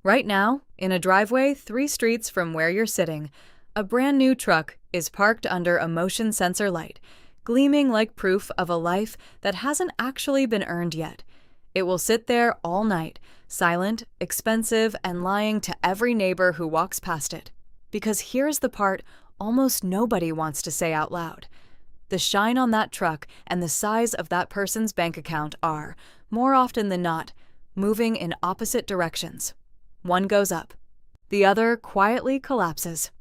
Right now, in a driveway 3 streets from where you're sitting, a brand new truck is parked under a motion sensor light, gleaming like proof of a life that hasn't actually been earned yet. It will sit there all night, silent, expensive, and lying to every neighbor who walks past it. Because here's the part almost nobody wants to say out loud. The shine on that truck and the size of that person's bank account are, more often than not, moving in opposite directions. One goes up. The other quietly collapses.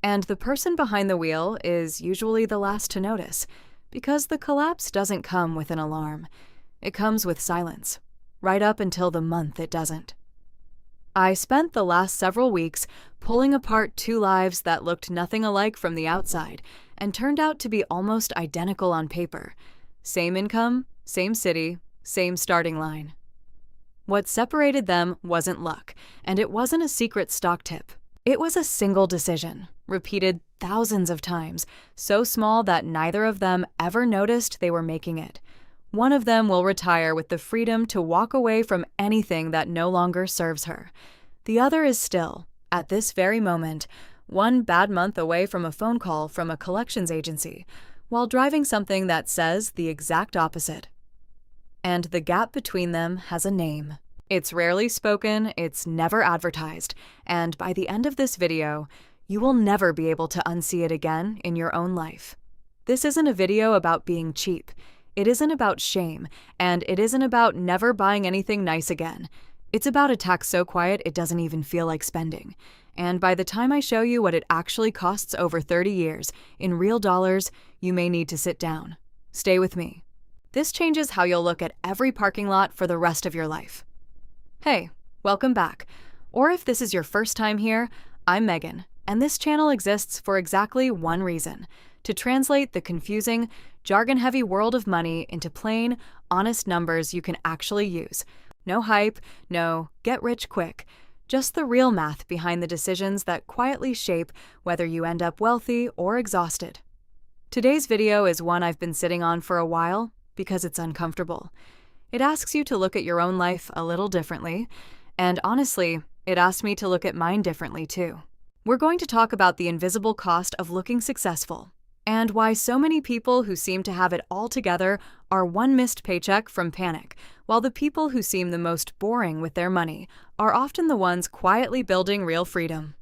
And the person behind the wheel is usually the last to notice, because the collapse doesn't come with an alarm. It comes with silence, right up until the month it doesn't. I spent the last several weeks pulling apart two lives that looked nothing alike from the outside and turned out to be almost identical on paper. Same income, same city, same starting line. What separated them wasn't luck, and it wasn't a secret stock tip. It was a single decision, repeated thousands of times, so small that neither of them ever noticed they were making it. One of them will retire with the freedom to walk away from anything that no longer serves her. The other is still, at this very moment, one bad month away from a phone call from a collections agency, while driving something that says the exact opposite. And the gap between them has a name. It's rarely spoken, it's never advertised, and by the end of this video, you will never be able to unsee it again in your own life. This isn't a video about being cheap. It isn't about shame, and it isn't about never buying anything nice again. It's about a tax so quiet it doesn't even feel like spending. And by the time I show you what it actually costs over 30 years, in real dollars, you may need to sit down. Stay with me. This changes how you'll look at every parking lot for the rest of your life. Hey, welcome back. Or if this is your first time here, I'm Megan, and this channel exists for exactly one reason: to translate the confusing, jargon-heavy world of money into plain, honest numbers you can actually use. No hype, no get rich quick, just the real math behind the decisions that quietly shape whether you end up wealthy or exhausted. Today's video is one I've been sitting on for a while because it's uncomfortable. It asks you to look at your own life a little differently, and honestly, it asked me to look at mine differently too. We're going to talk about the invisible cost of looking successful, and why so many people who seem to have it all together are one missed paycheck from panic, while the people who seem the most boring with their money are often the ones quietly building real freedom.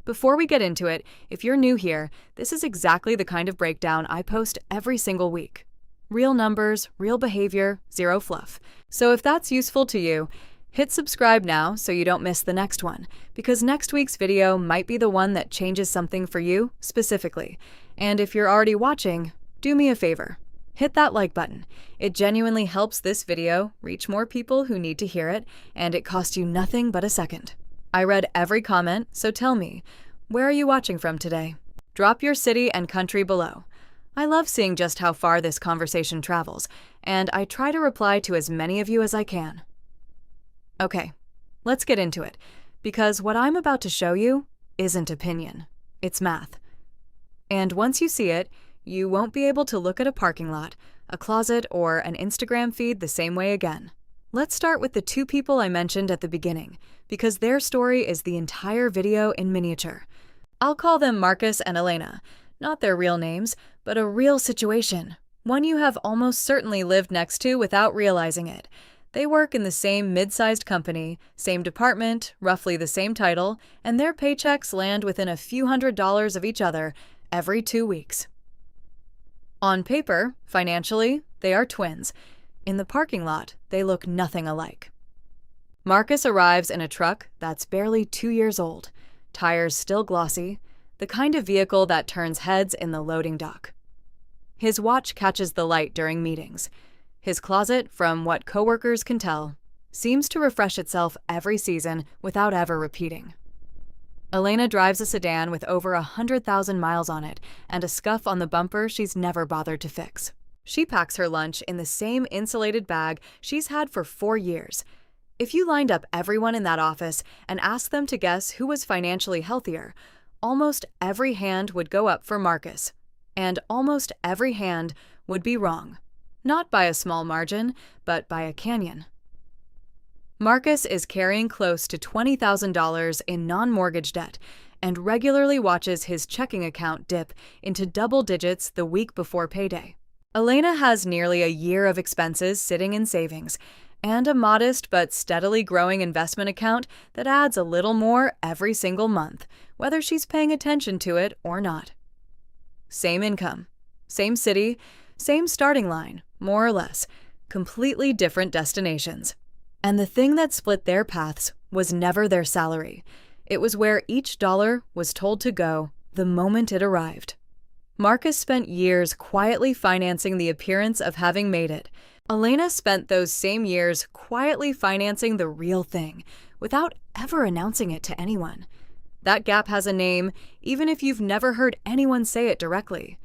Before we get into it, if you're new here, this is exactly the kind of breakdown I post every single week. Real numbers, real behavior, zero fluff. So if that's useful to you, hit subscribe now so you don't miss the next one, because next week's video might be the one that changes something for you specifically. And if you're already watching, do me a favor. Hit that like button. It genuinely helps this video reach more people who need to hear it, and it costs you nothing but a second. I read every comment, so tell me, where are you watching from today? Drop your city and country below. I love seeing just how far this conversation travels, and I try to reply to as many of you as I can. Okay, let's get into it, because what I'm about to show you isn't opinion, it's math. And once you see it, you won't be able to look at a parking lot, a closet, or an Instagram feed the same way again. Let's start with the two people I mentioned at the beginning, because their story is the entire video in miniature. I'll call them Marcus and Elena, not their real names, but a real situation, one you have almost certainly lived next to without realizing it. They work in the same mid-sized company, same department, roughly the same title, and their paychecks land within a few $100s of each other every 2 weeks. On paper, financially, they are twins. In the parking lot, they look nothing alike. Marcus arrives in a truck that's barely 2 years old, tires still glossy, the kind of vehicle that turns heads in the loading dock. His watch catches the light during meetings. His closet, from what coworkers can tell, seems to refresh itself every season without ever repeating. Elena drives a sedan with over 100,000 miles on it and a scuff on the bumper she's never bothered to fix. She packs her lunch in the same insulated bag she's had for 4 years. If you lined up everyone in that office and asked them to guess who was financially healthier, almost every hand would go up for Marcus, and almost every hand would be wrong. Not by a small margin, but by a canyon. Marcus is carrying close to $20,000 in non-mortgage debt and regularly watches his checking account dip into double digits the week before payday. Elena has nearly a year of expenses sitting in savings and a modest but steadily growing investment account that adds a little more every single month, whether she's paying attention to it or not. Same income, same city, same starting line, more or less, completely different destinations. And the thing that split their paths was never their salary. It was where each dollar was told to go the moment it arrived. Marcus spent years quietly financing the appearance of having made it. Elena spent those same years quietly financing the real thing, without ever announcing it to anyone. That gap has a name, even if you've never heard anyone say it directly.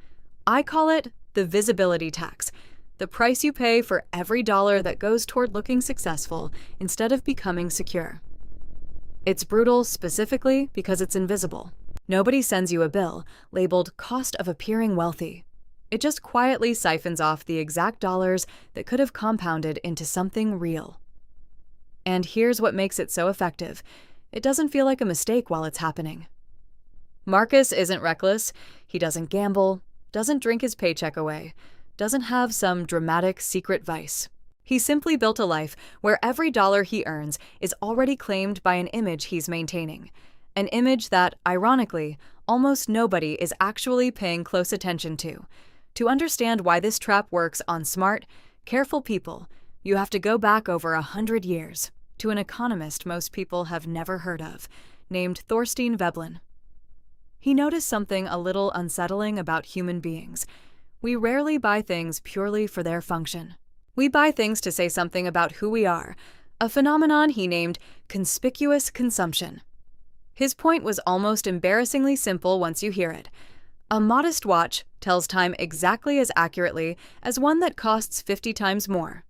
I call it the visibility tax, the price you pay for every dollar that goes toward looking successful instead of becoming secure. It's brutal specifically because it's invisible. Nobody sends you a bill labeled cost of appearing wealthy. It just quietly siphons off the exact dollars that could have compounded into something real. And here's what makes it so effective. It doesn't feel like a mistake while it's happening. Marcus isn't reckless. He doesn't gamble, doesn't drink his paycheck away, doesn't have some dramatic secret vice. He simply built a life where every dollar he earns is already claimed by an image he's maintaining. An image that, ironically, almost nobody is actually paying close attention to. To understand why this trap works on smart, careful people, you have to go back over 100 years to an economist most people have never heard of, named Thorstein Veblen. He noticed something a little unsettling about human beings. We rarely buy things purely for their function. We buy things to say something about who we are, a phenomenon he named conspicuous consumption. His point was almost embarrassingly simple once you hear it. A modest watch tells time exactly as accurately as one that costs 50 times more.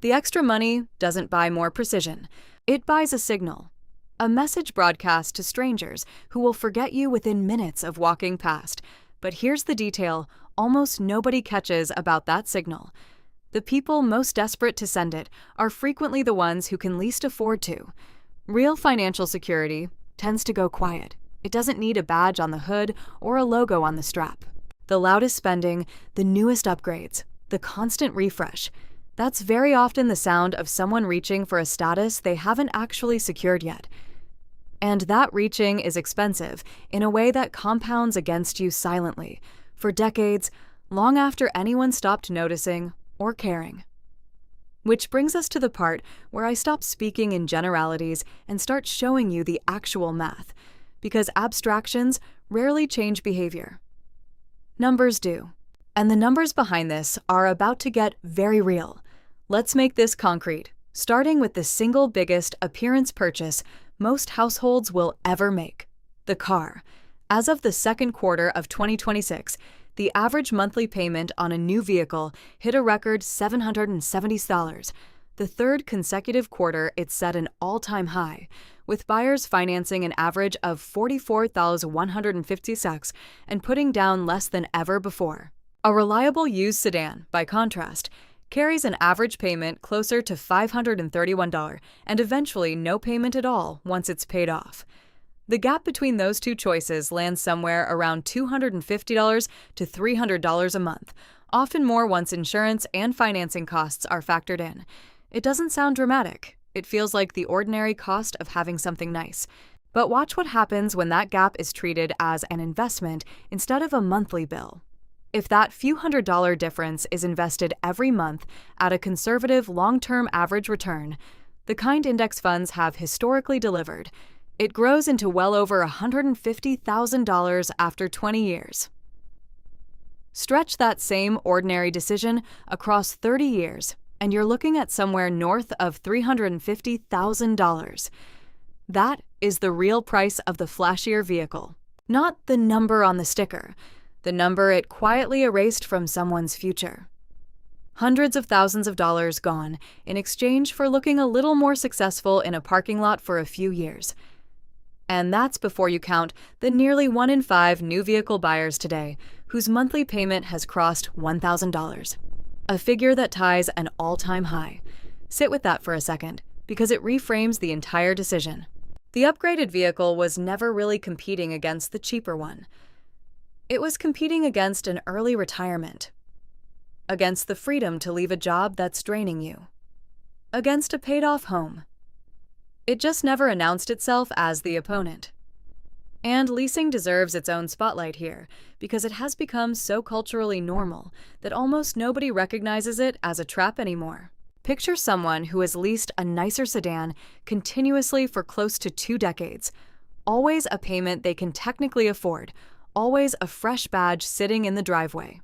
The extra money doesn't buy more precision. It buys a signal, a message broadcast to strangers who will forget you within minutes of walking past. But here's the detail almost nobody catches about that signal. The people most desperate to send it are frequently the ones who can least afford to. Real financial security tends to go quiet. It doesn't need a badge on the hood or a logo on the strap. The loudest spending, the newest upgrades, the constant refresh. That's very often the sound of someone reaching for a status they haven't actually secured yet. And that reaching is expensive in a way that compounds against you silently, for decades, long after anyone stopped noticing or caring. Which brings us to the part where I stop speaking in generalities and start showing you the actual math, because abstractions rarely change behavior. Numbers do. And the numbers behind this are about to get very real. Let's make this concrete, starting with the single biggest appearance purchase most households will ever make: the car. As of the second quarter of 2026, the average monthly payment on a new vehicle hit a record $770, the third consecutive quarter it's set an all-time high, with buyers financing an average of $44,156 and putting down less than ever before. A reliable used sedan, by contrast, carries an average payment closer to $531 and eventually no payment at all once it's paid off. The gap between those two choices lands somewhere around $250 to $300 a month, often more once insurance and financing costs are factored in. It doesn't sound dramatic. It feels like the ordinary cost of having something nice. But watch what happens when that gap is treated as an investment instead of a monthly bill. If that few $100 difference is invested every month at a conservative long-term average return, the kind index funds have historically delivered, it grows into well over $150,000 after 20 years. Stretch that same ordinary decision across 30 years, and you're looking at somewhere north of $350,000. That is the real price of the flashier vehicle, not the number on the sticker, the number it quietly erased from someone's future. Hundreds of thousands of dollars gone in exchange for looking a little more successful in a parking lot for a few years. And that's before you count the nearly 1 in 5 new vehicle buyers today whose monthly payment has crossed $1,000, a figure that ties an all-time high. Sit with that for a second. because it reframes the entire decision. The upgraded vehicle was never really competing against the cheaper one. It was competing against an early retirement, against the freedom to leave a job that's draining you, against a paid-off home. It just never announced itself as the opponent. And leasing deserves its own spotlight here, because it has become so culturally normal that almost nobody recognizes it as a trap anymore. Picture someone who has leased a nicer sedan continuously for close to 2 decades, always a payment they can technically afford, always a fresh badge sitting in the driveway.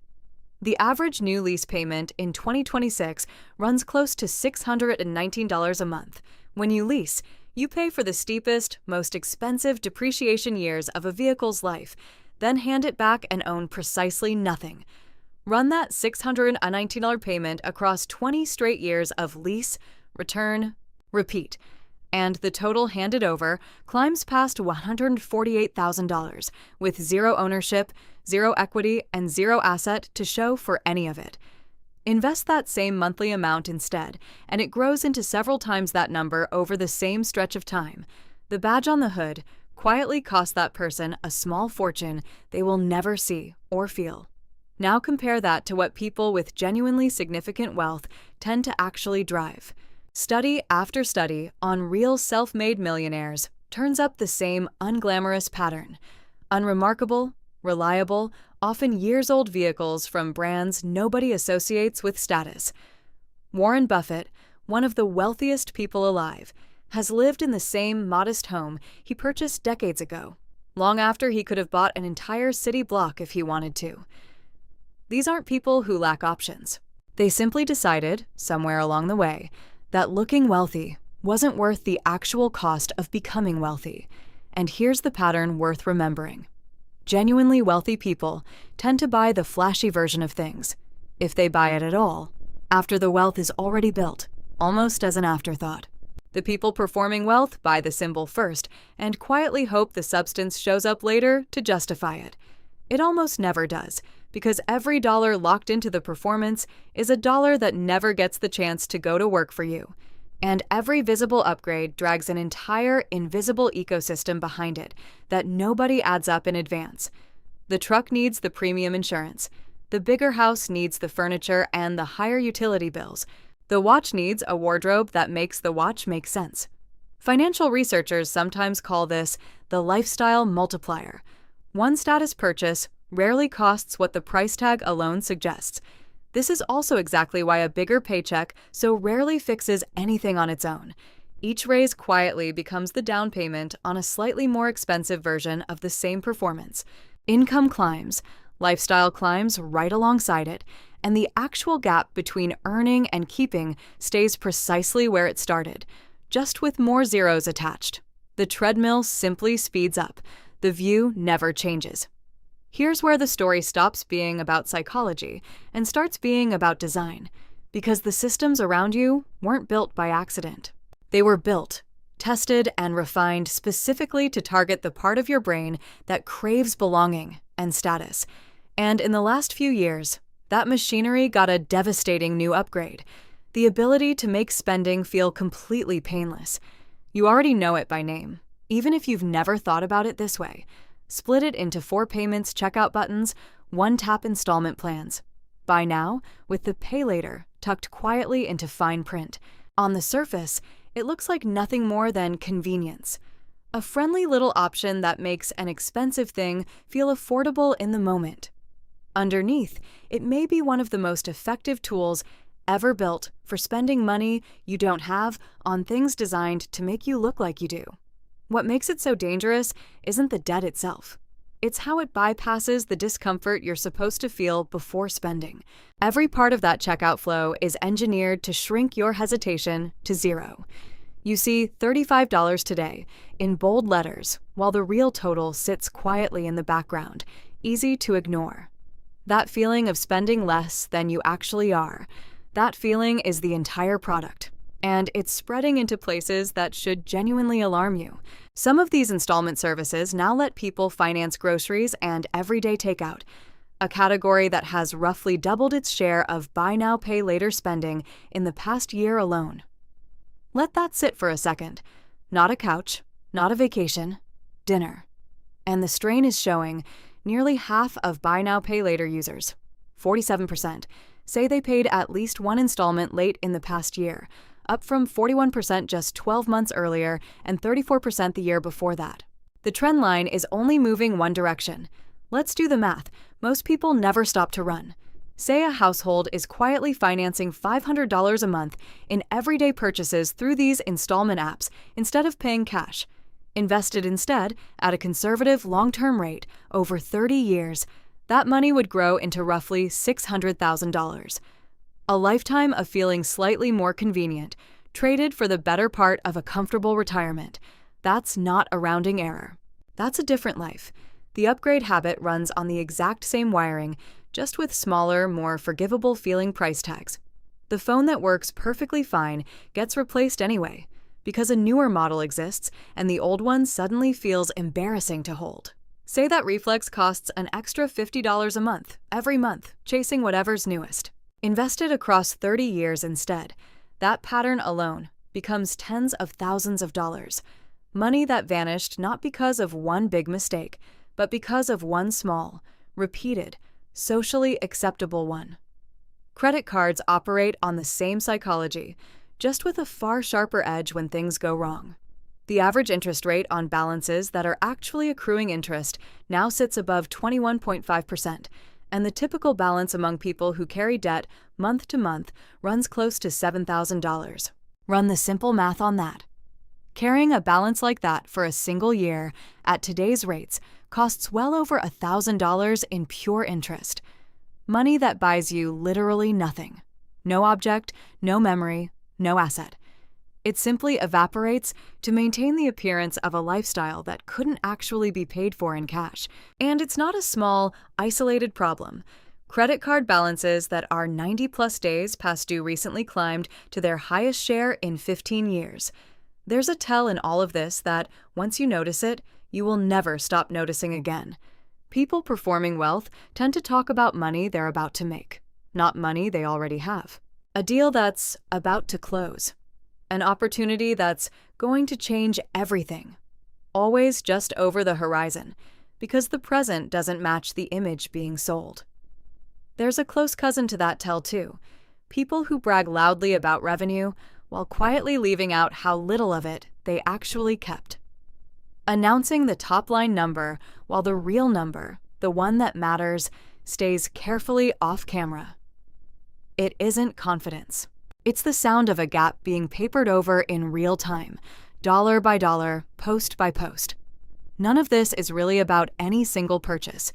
The average new lease payment in 2026 runs close to $619 a month. When you lease, you pay for the steepest, most expensive depreciation years of a vehicle's life, then hand it back and own precisely nothing. Run that $619 payment across 20 straight years of lease, return, repeat, and the total handed over climbs past $148,000 with zero ownership, zero equity, and zero asset to show for any of it. Invest that same monthly amount instead, and it grows into several times that number over the same stretch of time. The badge on the hood quietly costs that person a small fortune they will never see or feel. Now compare that to what people with genuinely significant wealth tend to actually drive. Study after study on real self-made millionaires turns up the same unglamorous pattern. Unremarkable, reliable, often years-old vehicles from brands nobody associates with status. Warren Buffett, one of the wealthiest people alive, has lived in the same modest home he purchased decades ago, long after he could have bought an entire city block if he wanted to. These aren't people who lack options. They simply decided, somewhere along the way, that looking wealthy wasn't worth the actual cost of becoming wealthy. And here's the pattern worth remembering. Genuinely wealthy people tend to buy the flashy version of things, if they buy it at all, after the wealth is already built, almost as an afterthought. The people performing wealth buy the symbol first and quietly hope the substance shows up later to justify it. It almost never does, because every dollar locked into the performance is a dollar that never gets the chance to go to work for you. And every visible upgrade drags an entire invisible ecosystem behind it that nobody adds up in advance. The truck needs the premium insurance. The bigger house needs the furniture and the higher utility bills. The watch needs a wardrobe that makes the watch make sense. Financial researchers sometimes call this the lifestyle multiplier. One status purchase rarely costs what the price tag alone suggests. This is also exactly why a bigger paycheck so rarely fixes anything on its own. Each raise quietly becomes the down payment on a slightly more expensive version of the same performance. Income climbs, lifestyle climbs right alongside it, and the actual gap between earning and keeping stays precisely where it started, just with more zeros attached. The treadmill simply speeds up. The view never changes. Here's where the story stops being about psychology and starts being about design, because the systems around you weren't built by accident. They were built, tested, and refined specifically to target the part of your brain that craves belonging and status. And in the last few years, that machinery got a devastating new upgrade: the ability to make spending feel completely painless. You already know it by name, even if you've never thought about it this way. Split it into 4 payments checkout buttons, one-tap installment plans. Buy now, with the pay later tucked quietly into fine print. On the surface, it looks like nothing more than convenience. A friendly little option that makes an expensive thing feel affordable in the moment. Underneath, it may be one of the most effective tools ever built for spending money you don't have on things designed to make you look like you do. What makes it so dangerous isn't the debt itself. It's how it bypasses the discomfort you're supposed to feel before spending. Every part of that checkout flow is engineered to shrink your hesitation to zero. You see $35 today in bold letters, while the real total sits quietly in the background, easy to ignore. That feeling of spending less than you actually are, that feeling is the entire product. And it's spreading into places that should genuinely alarm you. Some of these installment services now let people finance groceries and everyday takeout, a category that has roughly doubled its share of buy now, pay later spending in the past year alone. Let that sit for a second. Not a couch, not a vacation, dinner. And the strain is showing. Nearly half of Buy Now, Pay Later users, 47%, say they paid at least one installment late in the past year, up from 41% just 12 months earlier and 34% the year before that. The trend line is only moving one direction. Let's do the math. Most people never stop to run. Say a household is quietly financing $500 a month in everyday purchases through these installment apps instead of paying cash. Invested instead at a conservative long-term rate over 30 years, that money would grow into roughly $600,000. A lifetime of feeling slightly more convenient, traded for the better part of a comfortable retirement. That's not a rounding error. That's a different life. The upgrade habit runs on the exact same wiring, just with smaller, more forgivable feeling price tags. The phone that works perfectly fine gets replaced anyway, because a newer model exists and the old one suddenly feels embarrassing to hold. Say that reflex costs an extra $50 a month, every month, chasing whatever's newest. Invested across 30 years instead, that pattern alone becomes tens of thousands of dollars. Money that vanished not because of one big mistake, but because of one small, repeated, socially acceptable one. Credit cards operate on the same psychology, just with a far sharper edge when things go wrong. The average interest rate on balances that are actually accruing interest now sits above 21.5%, and the typical balance among people who carry debt month to month runs close to $7,000. Run the simple math on that. Carrying a balance like that for a single year at today's rates costs well over $1,000 in pure interest. Money that buys you literally nothing. No object, no memory, no asset. It simply evaporates to maintain the appearance of a lifestyle that couldn't actually be paid for in cash. And it's not a small, isolated problem. Credit card balances that are 90-plus days past due recently climbed to their highest share in 15 years. There's a tell in all of this that, once you notice it, you will never stop noticing again. People performing wealth tend to talk about money they're about to make, not money they already have. A deal that's about to close. An opportunity that's going to change everything. Always just over the horizon, because the present doesn't match the image being sold. There's a close cousin to that tell too. People who brag loudly about revenue while quietly leaving out how little of it they actually kept. Announcing the top-line number while the real number, the one that matters, stays carefully off camera. It isn't confidence. It's the sound of a gap being papered over in real time, dollar by dollar, post by post. None of this is really about any single purchase.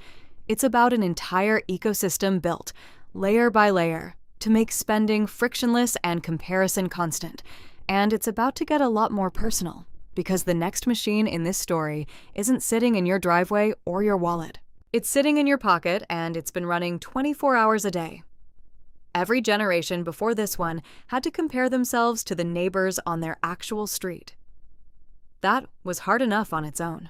It's about an entire ecosystem built, layer by layer, to make spending frictionless and comparison constant. And it's about to get a lot more personal, because the next machine in this story isn't sitting in your driveway or your wallet. It's sitting in your pocket, and it's been running 24 hours a day. Every generation before this one had to compare themselves to the neighbors on their actual street. That was hard enough on its own.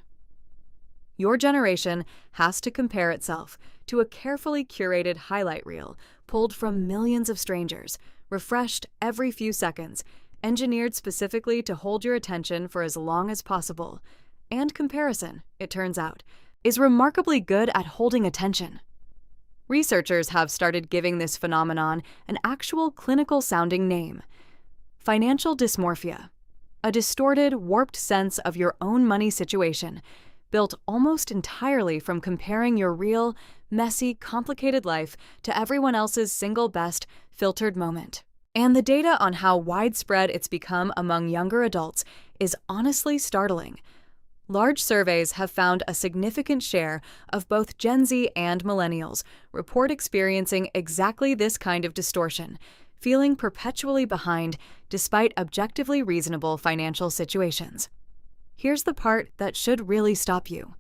Your generation has to compare itself to a carefully curated highlight reel pulled from millions of strangers, refreshed every few seconds, engineered specifically to hold your attention for as long as possible. And comparison, it turns out, is remarkably good at holding attention. Researchers have started giving this phenomenon an actual clinical-sounding name: financial dysmorphia, a distorted, warped sense of your own money situation, built almost entirely from comparing your real, messy, complicated life to everyone else's single best, filtered moment. And the data on how widespread it's become among younger adults is honestly startling. Large surveys have found a significant share of both Gen Z and millennials report experiencing exactly this kind of distortion, feeling perpetually behind despite objectively reasonable financial situations. Here's the part that should really stop you.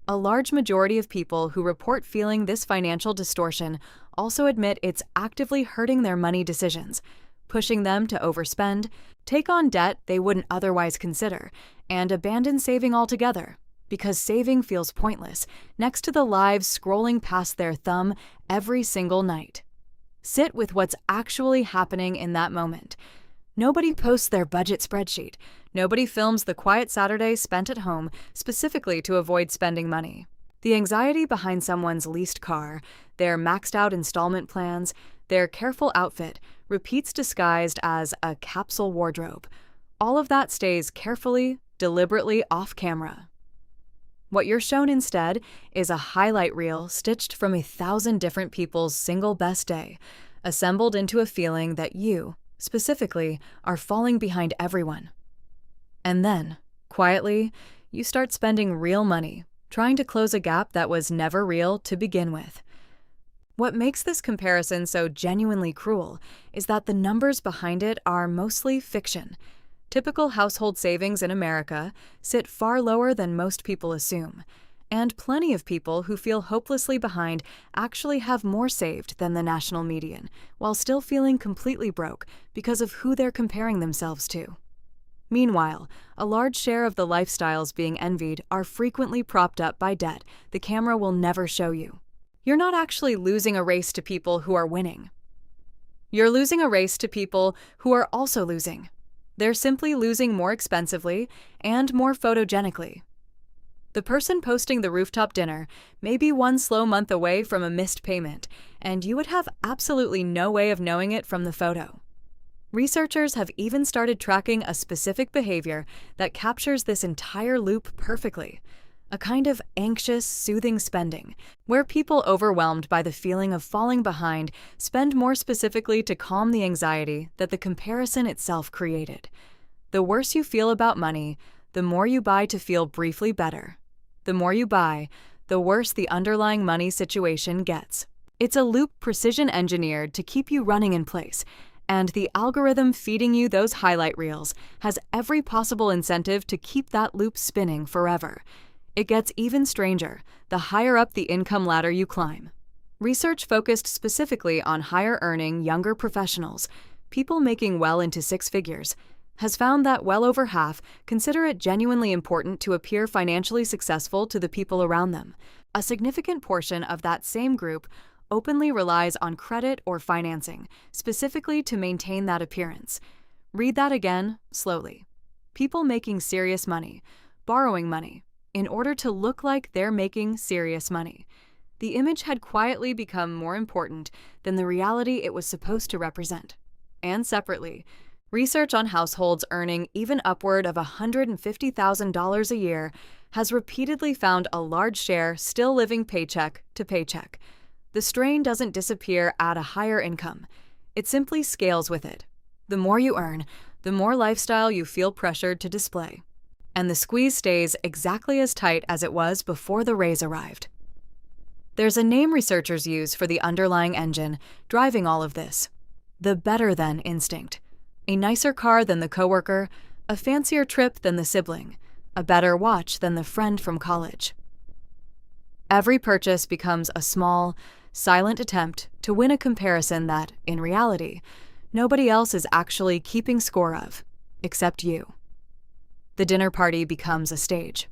A large majority of people who report feeling this financial distortion also admit it's actively hurting their money decisions, pushing them to overspend, take on debt they wouldn't otherwise consider, and abandon saving altogether, because saving feels pointless next to the lives scrolling past their thumb every single night. Sit with what's actually happening in that moment. Nobody posts their budget spreadsheet. Nobody films the quiet Saturday spent at home specifically to avoid spending money. The anxiety behind someone's leased car, their maxed out installment plans, their careful outfit, repeats disguised as a capsule wardrobe. All of that stays carefully, deliberately off camera. What you're shown instead is a highlight reel stitched from 1,000 different people's single best day, assembled into a feeling that you, specifically, are falling behind everyone. And then, quietly, you start spending real money, trying to close a gap that was never real to begin with. What makes this comparison so genuinely cruel is that the numbers behind it are mostly fiction. Typical household savings in America sit far lower than most people assume, and plenty of people who feel hopelessly behind actually have more saved than the national median, while still feeling completely broke because of who they're comparing themselves to. Meanwhile, a large share of the lifestyles being envied are frequently propped up by debt the camera will never show you. You're not actually losing a race to people who are winning. You're losing a race to people who are also losing. They're simply losing more expensively and more photogenically. The person posting the rooftop dinner may be one slow month away from a missed payment, and you would have absolutely no way of knowing it from the photo. Researchers have even started tracking a specific behavior that captures this entire loop perfectly, a kind of anxious, soothing spending, where people overwhelmed by the feeling of falling behind spend more specifically to calm the anxiety that the comparison itself created. The worse you feel about money, the more you buy to feel briefly better. The more you buy, the worse the underlying money situation gets. It's a loop precision engineered to keep you running in place, and the algorithm feeding you those highlight reels has every possible incentive to keep that loop spinning forever. It gets even stranger the higher up the income ladder you climb. Research focused specifically on higher-earning younger professionals, people making well into six figures, has found that well over half consider it genuinely important to appear financially successful to the people around them. A significant portion of that same group openly relies on credit or financing, specifically to maintain that appearance. Read that again, slowly. People making serious money, borrowing money, in order to look like they're making serious money. The image had quietly become more important than the reality it was supposed to represent. And separately, research on households earning even upward of $150,000 a year has repeatedly found a large share still living paycheck to paycheck. The strain doesn't disappear at a higher income. It simply scales with it. The more you earn, the more lifestyle you feel pressured to display. And the squeeze stays exactly as tight as it was before the raise arrived. There's a name researchers use for the underlying engine driving all of this: the better-than instinct. A nicer car than the coworker, a fancier trip than the sibling, a better watch than the friend from college. Every purchase becomes a small, silent attempt to win a comparison that, in reality, nobody else is actually keeping score of, except you. The dinner party becomes a stage.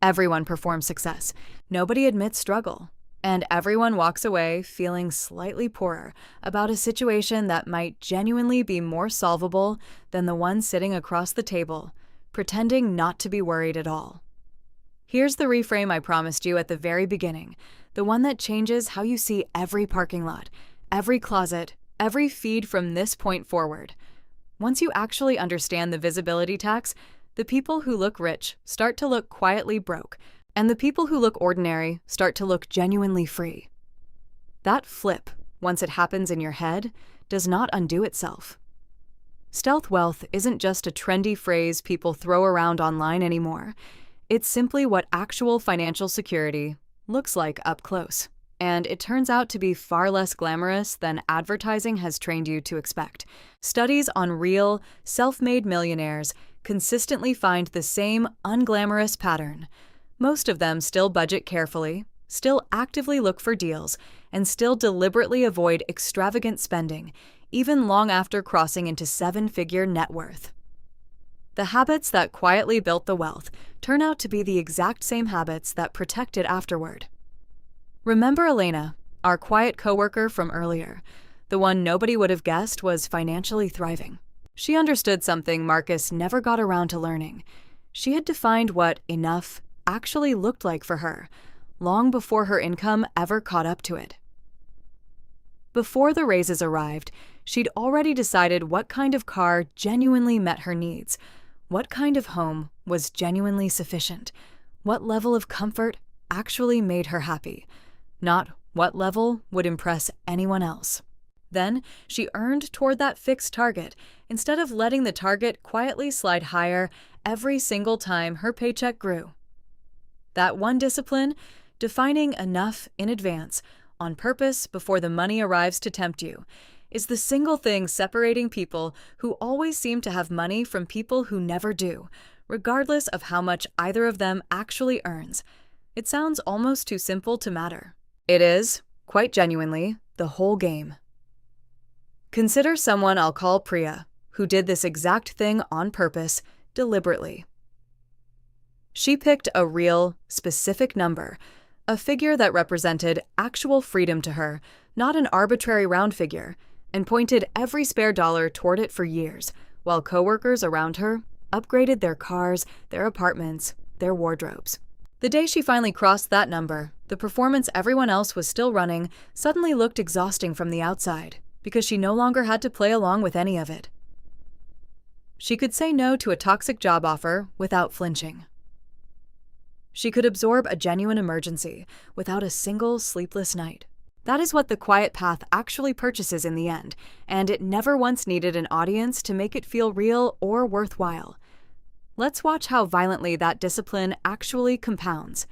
Everyone performs success, nobody admits struggle, and everyone walks away feeling slightly poorer about a situation that might genuinely be more solvable than the one sitting across the table, pretending not to be worried at all. Here's the reframe I promised you at the very beginning, the one that changes how you see every parking lot, every closet, every feed from this point forward. Once you actually understand the visibility tax, the people who look rich start to look quietly broke, and the people who look ordinary start to look genuinely free. That flip, once it happens in your head, does not undo itself. Stealth wealth isn't just a trendy phrase people throw around online anymore. It's simply what actual financial security looks like up close. And it turns out to be far less glamorous than advertising has trained you to expect. Studies on real, self-made millionaires consistently find the same unglamorous pattern. Most of them still budget carefully, still actively look for deals, and still deliberately avoid extravagant spending, even long after crossing into seven-figure net worth. The habits that quietly built the wealth turn out to be the exact same habits that protect it afterward. Remember Elena, our quiet coworker from earlier, the one nobody would have guessed was financially thriving. She understood something Marcus never got around to learning. She had defined what enough actually looked like for her, long before her income ever caught up to it. Before the raises arrived, she'd already decided what kind of car genuinely met her needs, what kind of home was genuinely sufficient, what level of comfort actually made her happy, not what level would impress anyone else. Then she earned toward that fixed target instead of letting the target quietly slide higher every single time her paycheck grew. That one discipline, defining enough in advance, on purpose before the money arrives to tempt you, is the single thing separating people who always seem to have money from people who never do, regardless of how much either of them actually earns. It sounds almost too simple to matter. It is, quite genuinely, the whole game. Consider someone I'll call Priya, who did this exact thing on purpose, deliberately. She picked a real, specific number, a figure that represented actual freedom to her, not an arbitrary round figure, and pointed every spare dollar toward it for years, while coworkers around her upgraded their cars, their apartments, their wardrobes. The day she finally crossed that number, the performance everyone else was still running suddenly looked exhausting from the outside, because she no longer had to play along with any of it. She could say no to a toxic job offer without flinching. She could absorb a genuine emergency without a single sleepless night. That is what the quiet path actually purchases in the end, and it never once needed an audience to make it feel real or worthwhile. Let's watch how violently that discipline actually compounds.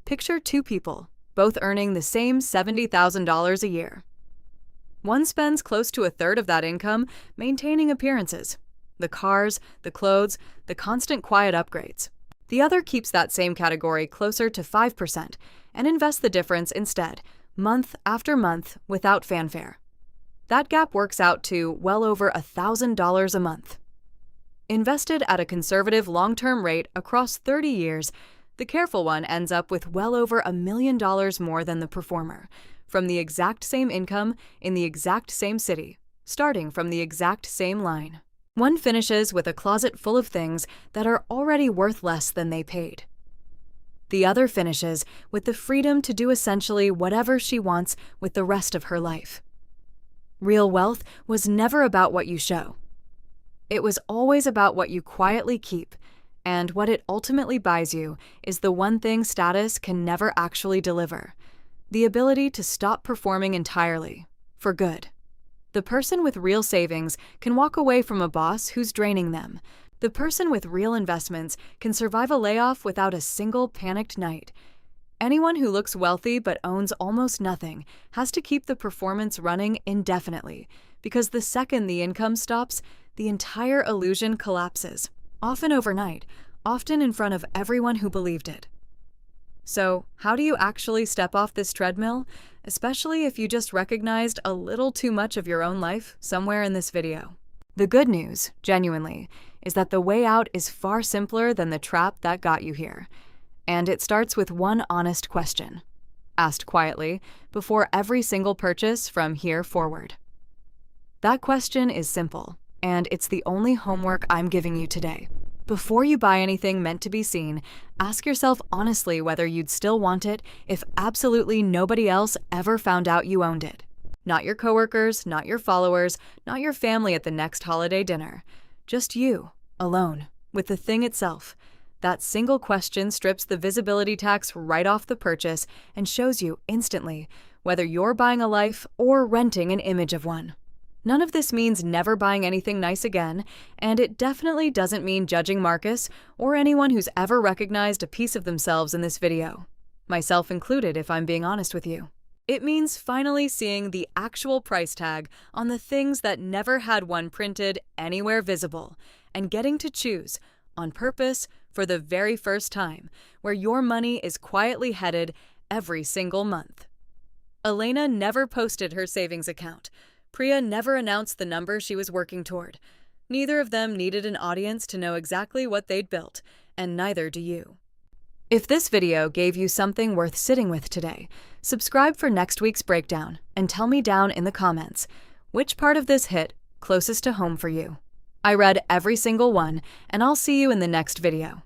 Picture two people, both earning the same $70,000 a year. One spends close to a third of that income maintaining appearances, the cars, the clothes, the constant quiet upgrades. The other keeps that same category closer to 5% and invests the difference instead, month after month, without fanfare. That gap works out to well over $1,000 a month. Invested at a conservative long-term rate across 30 years, the careful one ends up with well over $1 million more than the performer, from the exact same income in the exact same city, starting from the exact same line. One finishes with a closet full of things that are already worth less than they paid. The other finishes with the freedom to do essentially whatever she wants with the rest of her life. Real wealth was never about what you show. It was always about what you quietly keep, and what it ultimately buys you is the one thing status can never actually deliver: the ability to stop performing entirely, for good. The person with real savings can walk away from a boss who's draining them. The person with real investments can survive a layoff without a single panicked night. Anyone who looks wealthy but owns almost nothing has to keep the performance running indefinitely, because the second the income stops, the entire illusion collapses, often overnight, often in front of everyone who believed it. So, how do you actually step off this treadmill, especially if you just recognized a little too much of your own life somewhere in this video? The good news, genuinely, is that the way out is far simpler than the trap that got you here. And it starts with one honest question, asked quietly, before every single purchase from here forward. That question is simple, and it's the only homework I'm giving you today. Before you buy anything meant to be seen, ask yourself honestly whether you'd still want it if absolutely nobody else ever found out you owned it. Not your coworkers, not your followers, not your family at the next holiday dinner. Just you, alone, with the thing itself. That single question strips the visibility tax right off the purchase and shows you instantly whether you're buying a life or renting an image of one. None of this means never buying anything nice again, and it definitely doesn't mean judging Marcus or anyone who's ever recognized a piece of themselves in this video, myself included if I'm being honest with you. It means finally seeing the actual price tag on the things that never had one printed anywhere visible, and getting to choose, on purpose, for the very first time, where your money is quietly headed every single month. Elena never posted her savings account. Priya never announced the number she was working toward. Neither of them needed an audience to know exactly what they'd built, and neither do you. If this video gave you something worth sitting with today, subscribe for next week's breakdown and tell me down in the comments which part of this hit closest to home for you. I read every single one, and I'll see you in the next video.